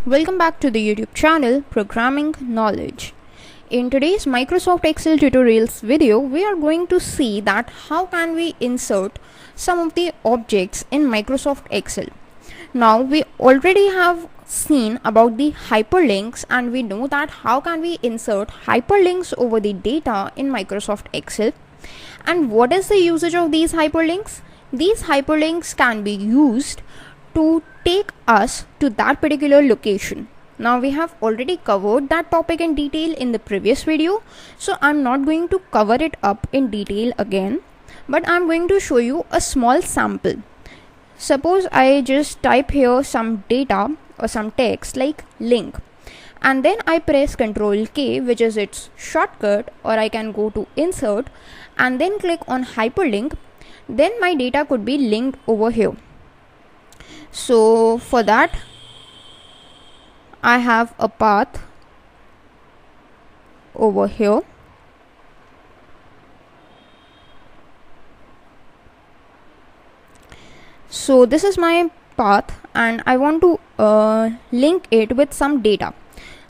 Welcome back to the YouTube channel Programming Knowledge. In today's Microsoft Excel tutorials video, we are going to see that how can we insert some of the objects in Microsoft Excel. Now we already have seen about the hyperlinks, and we know that how can we insert hyperlinks over the data in Microsoft Excel. And what is the usage of these hyperlinks? These hyperlinks can be used to take us to that particular location. Now we have already covered that topic in detail in the previous video, so I'm not going to cover it up in detail again, but I'm going to show you a small sample. Suppose I just type here some data or some text like link, and then I press Ctrl K, which is its shortcut, or I can go to insert and then click on hyperlink. Then my data could be linked over here. So for that, I have a path over here. So this is my path, and I want to link it with some data.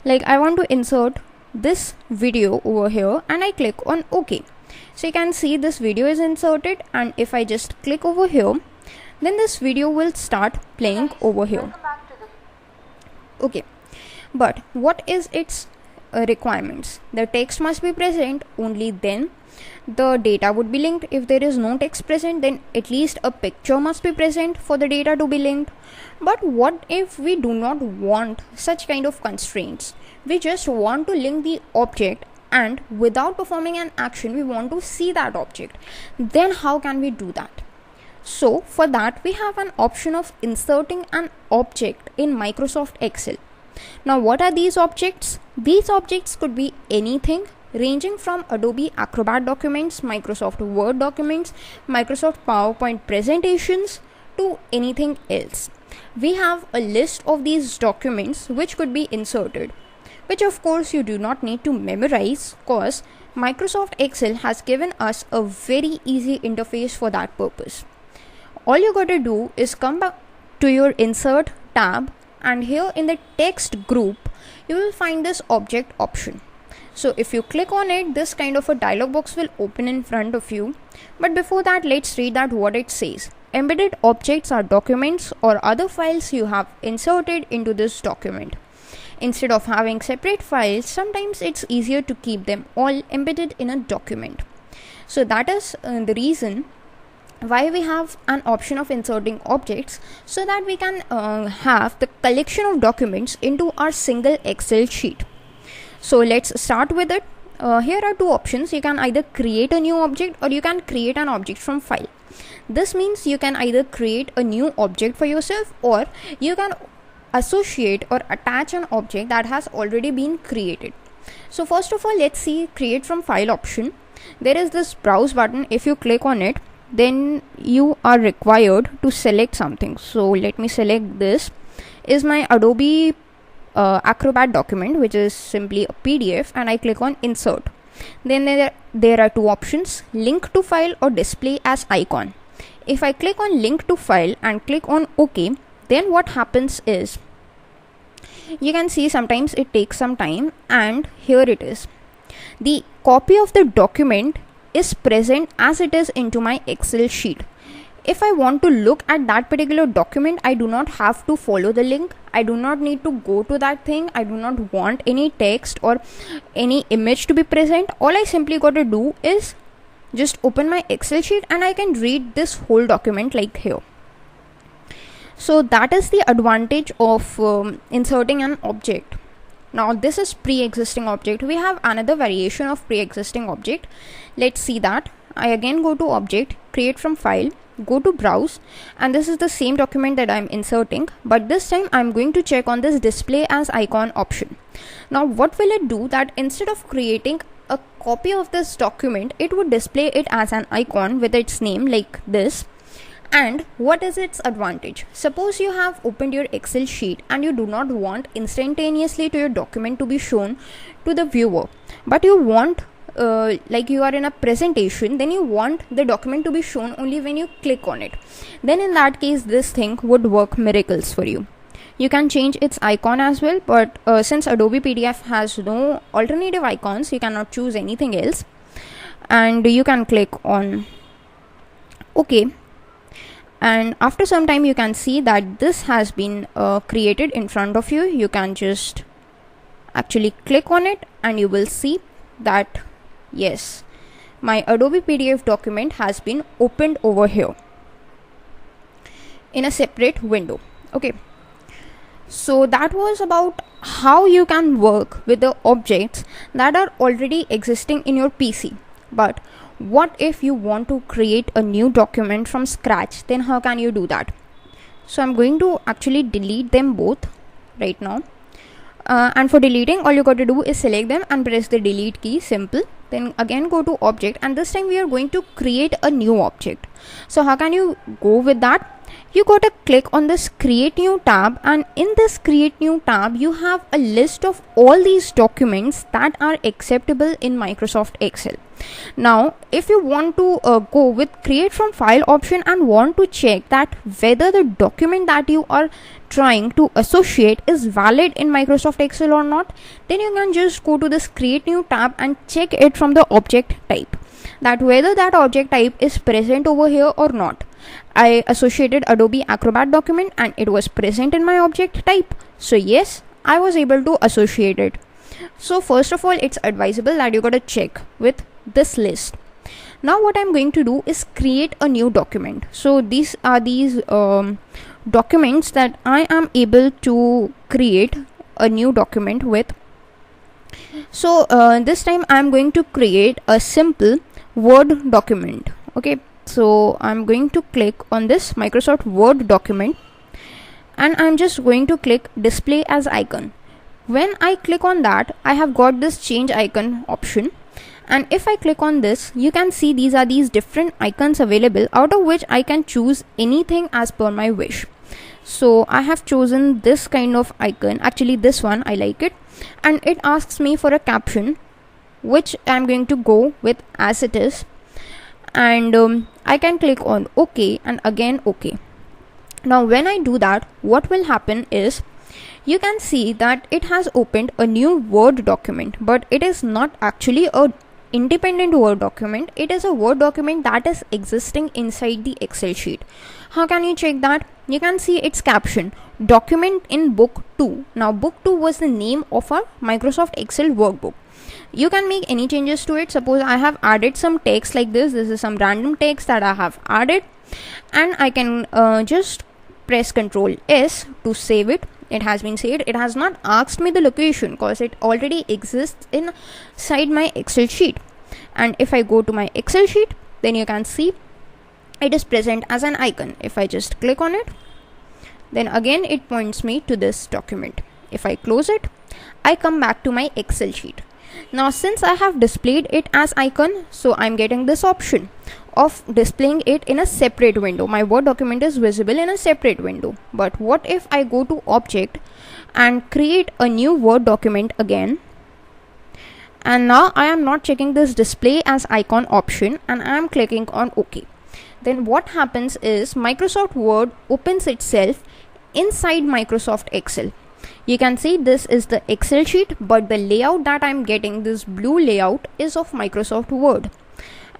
Like I want to insert this video over here, and I click on OK. So you can see this video is inserted, and if I just click over here, then this video will start playing over here. Okay, but what is its requirements? The text must be present, only then the data would be linked. If there is no text present, then at least a picture must be present for the data to be linked. But what if we do not want such kind of constraints? We just want to link the object, and without performing an action we want to see that object. Then how can we do that? So for that, we have an option of inserting an object in Microsoft Excel. Now what are these objects? These objects could be anything, ranging from Adobe Acrobat Documents, Microsoft Word documents, Microsoft PowerPoint presentations, to anything else. We have a list of these documents which could be inserted, which of course you do not need to memorize, cause Microsoft Excel has given us a very easy interface for that purpose. All you got to do is come back to your insert tab, and here in the text group you will find this object option. So if you click on it, this kind of a dialog box will open in front of you. But before that, let's read that what it says. Embedded objects are documents or other files you have inserted into this document. Instead of having separate files, sometimes it's easier to keep them all embedded in a document. So that is the reason why we have an option of inserting objects, so that we can have the collection of documents into our single Excel sheet. So let's start with it. Here are two options. You can either create a new object, or you can create an object from file. This means you can either create a new object for yourself, or you can associate or attach an object that has already been created. So first of all, let's see create from file option. There is this browse button. If you click on it, then you are required to select something. So let me select this is my Adobe Acrobat document, which is simply a PDF, and I click on insert. Then there are two options, link to file or display as icon. If I click on link to file and click on OK, then what happens is, you can see sometimes it takes some time, and here it is. The copy of the document is present as it is into my Excel sheet. If I want to look at that particular document, I do not have to follow the link. I do not need to go to that thing. I do not want any text or any image to be present. All I simply got to do is just open my Excel sheet, and I can read this whole document like here. So that is the advantage of inserting an object. Now this is pre-existing object. We have another variation of pre-existing object. Let's see that. I again go to object, create from file, go to browse, and this is the same document that I'm inserting, but this time I'm going to check on this display as icon option. Now what will it do? That instead of creating a copy of this document, it would display it as an icon with its name like this. And what is its advantage? Suppose you have opened your Excel sheet and you do not want instantaneously to your document to be shown to the viewer, but you want like you are in a presentation, then you want the document to be shown only when you click on it. Then in that case, this thing would work miracles for you. You can change its icon as well, but since Adobe PDF has no alternative icons, you cannot choose anything else. And you can click on OK. And after some time you can see that this has been created in front of you. You can just actually click on it and you will see that yes, my Adobe PDF document has been opened over here in a separate window. Okay, so that was about how you can work with the objects that are already existing in your PC. But what if you want to create a new document from scratch? Then how can you do that? So I'm going to actually delete them both right now. And for deleting, all you got to do is select them and press the delete key, simple. Then again go to object, and this time we are going to create a new object. So how can you go with that? You got to click on this create new tab, and in this create new tab you have a list of all these documents that are acceptable in Microsoft Excel. Now if you want to go with create from file option and want to check that whether the document that you are trying to associate is valid in Microsoft Excel or not, then you can just go to this create new tab and check it from the object type, that whether that object type is present over here or not. I associated Adobe Acrobat document and it was present in my object type, so yes, I was able to associate it. So first of all, it's advisable that you gotta check with this list. Now what I'm going to do is create a new document. So these are these documents that I am able to create a new document with. So this time I'm going to create a simple Word document. Okay, so I'm going to click on this Microsoft Word document and I'm just going to click display as icon. When I click on that, I have got this change icon option, and if I click on this, you can see these are these different icons available, out of which I can choose anything as per my wish. So I have chosen this kind of icon, actually this one, I like it, and it asks me for a caption, which I'm going to go with as it is, and I can click on OK and again OK. Now when I do that, what will happen is you can see that it has opened a new Word document, but it is not actually a independent Word document. It is a Word document that is existing inside the Excel sheet. How can you check that? You can see its caption, document in book 2. Now book 2 was the name of our Microsoft Excel workbook. You can make any changes to it. Suppose I have added some text like this. This is some random text that I have added, and I can just press Ctrl S to save it. It has been saved. It has not asked me the location because it already exists inside my Excel sheet. And if I go to my Excel sheet, then you can see it is present as an icon. If I just click on it, then again it points me to this document. If I close it, I come back to my Excel sheet. Now since I have displayed it as icon, so I'm getting this option of displaying it in a separate window. My Word document is visible in a separate window. But what if I go to object and create a new Word document again, and now I am not checking this display as icon option and I am clicking on OK. Then what happens is Microsoft Word opens itself inside Microsoft Excel. You can see this is the Excel sheet, but the layout that I'm getting, this blue layout, is of Microsoft Word.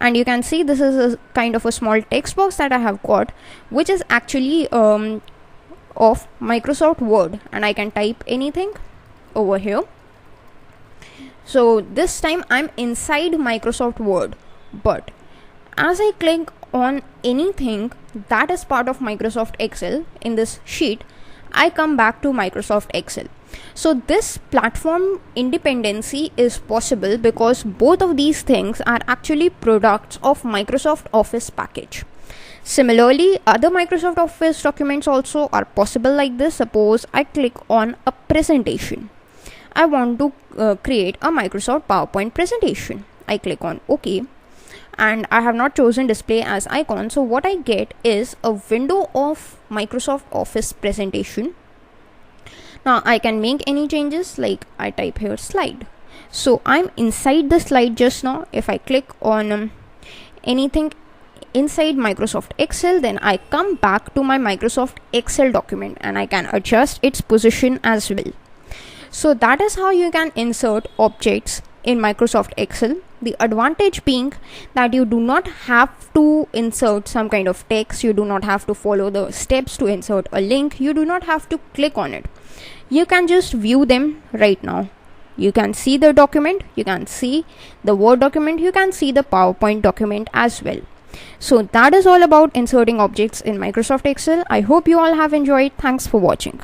And you can see this is a kind of a small text box that I have got, which is actually of Microsoft Word, and I can type anything over here. So this time I'm inside Microsoft Word, but as I click on anything that is part of Microsoft Excel in this sheet, I come back to Microsoft Excel. So this platform independency is possible because both of these things are actually products of Microsoft Office package. Similarly, other Microsoft Office documents also are possible like this. Suppose I click on a presentation. I want to create a Microsoft PowerPoint presentation. I click on OK, and I have not chosen display as icon. So what I get is a window of Microsoft Office presentation. Now I can make any changes, like I type here slide. So I'm inside the slide just now. If I click on anything inside Microsoft Excel, then I come back to my Microsoft Excel document and I can adjust its position as well. So that is how you can insert objects in Microsoft Excel. The advantage being that you do not have to insert some kind of text, you do not have to follow the steps to insert a link, you do not have to click on it. You can just view them right now. You can see the document, you can see the Word document, you can see the PowerPoint document as well. So that is all about inserting objects in Microsoft Excel. I hope you all have enjoyed. Thanks for watching.